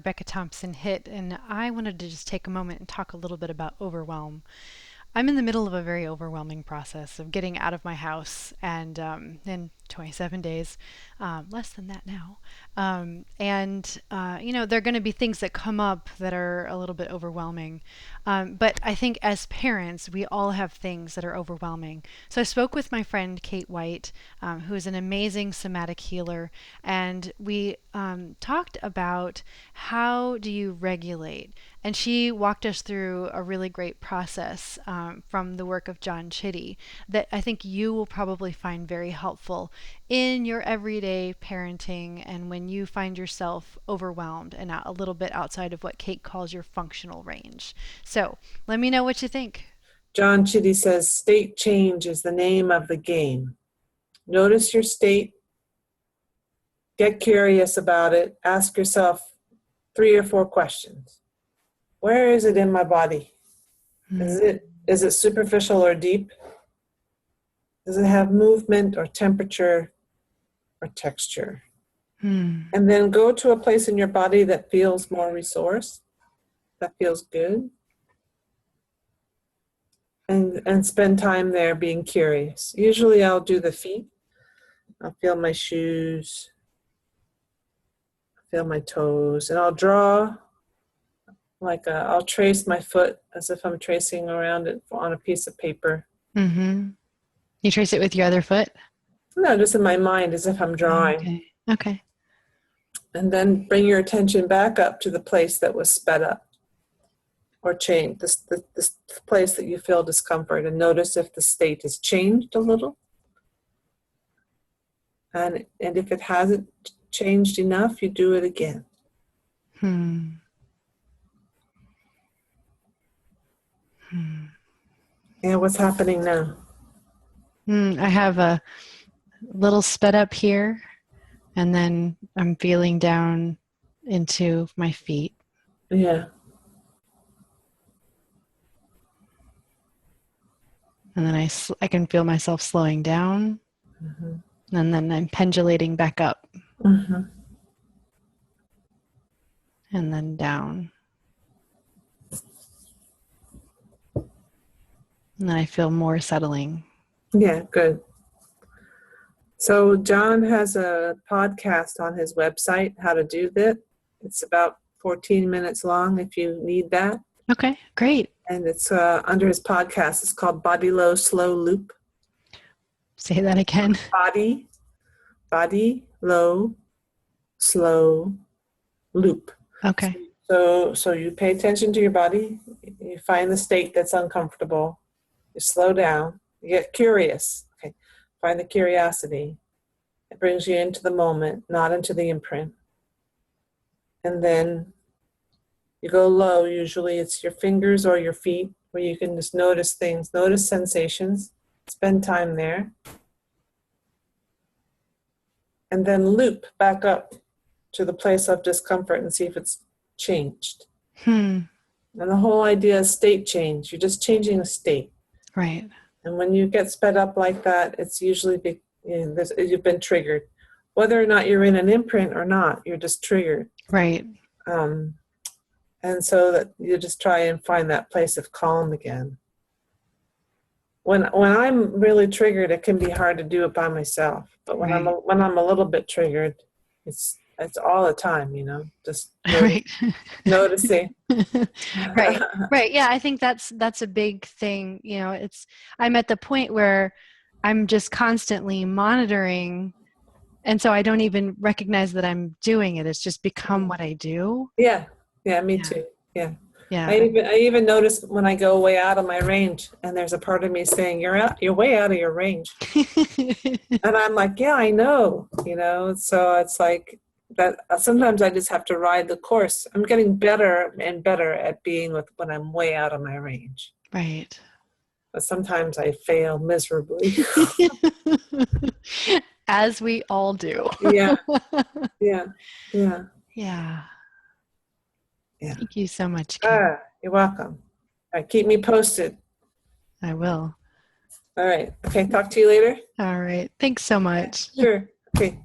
Rebecca Thompson hit, and I wanted to just take a moment and talk a little bit about overwhelm. I'm in the middle of a very overwhelming process of getting out of my house, and in 27 days, less than that now. There are going to be things that come up that are a little bit overwhelming. But I think as parents, we all have things that are overwhelming. So I spoke with my friend Kate White, who is an amazing somatic healer, and we talked about how do you regulate. And she walked us through a really great process from the work of John Chitty that I think you will probably find very helpful in your everyday parenting and when you find yourself overwhelmed and a little bit outside of what Kate calls your functional range. So let me know what you think. John Chitty says, state change is the name of the game. Notice your state, get curious about it, ask yourself 3 or 4 questions. Where is it in my body? Is it superficial or deep? Does it have movement or temperature or texture? And then go to a place in your body that feels more resourced, that feels good. And spend time there being curious. Usually I'll do the feet. I'll feel my shoes, feel my toes, and I'll draw I'll trace my foot as if I'm tracing around it on a piece of paper. Mm-hmm. You trace it with your other foot? No, just in my mind as if I'm drawing. Okay. And then bring your attention back up to the place that was sped up or changed, this place that you feel discomfort, and notice if the state has changed a little. And if it hasn't changed enough, you do it again. Yeah, what's happening now? I have a little sped up here, and then I'm feeling down into my feet. Yeah. And then I can feel myself slowing down, and then I'm pendulating back up, and then down. And then I feel more settling. Yeah, good. So John has a podcast on his website, How to Do That. It's about 14 minutes long if you need that. Okay, great. And it's under his podcast. It's called Body Low Slow Loop. Say that again. Body Low Slow Loop. Okay. So you pay attention to your body. You find the state that's uncomfortable. You slow down. You get curious. Okay. Find the curiosity. It brings you into the moment, not into the imprint. And then you go low. Usually it's your fingers or your feet where you can just notice things, notice sensations, spend time there. And then loop back up to the place of discomfort and see if it's changed. And the whole idea is state change. You're just changing a state. Right. And when you get sped up like that, it's usually you've been triggered. Whether or not you're in an imprint or not, you're just triggered. Right. And so that you just try and find that place of calm again. When I'm really triggered, it can be hard to do it by myself. But when I'm a little bit triggered, it's all the time, just noticing. Right. Yeah, I think that's a big thing. I'm at the point where I'm just constantly monitoring, and so I don't even recognize that I'm doing it. It's just become what I do. Yeah, me too. Yeah. Yeah. I even notice when I go way out of my range, and there's a part of me saying, "You're way out of your range," and I'm like, "Yeah, I know." So it's like that. Sometimes I just have to ride the course. I'm getting better and better at being when I'm way out of my range. Right. But sometimes I fail miserably. As we all do. Yeah. Thank you so much, Kate. You're welcome. All right, keep me posted. I will. All right. Okay, talk to you later. All right. Thanks so much. Sure. Okay.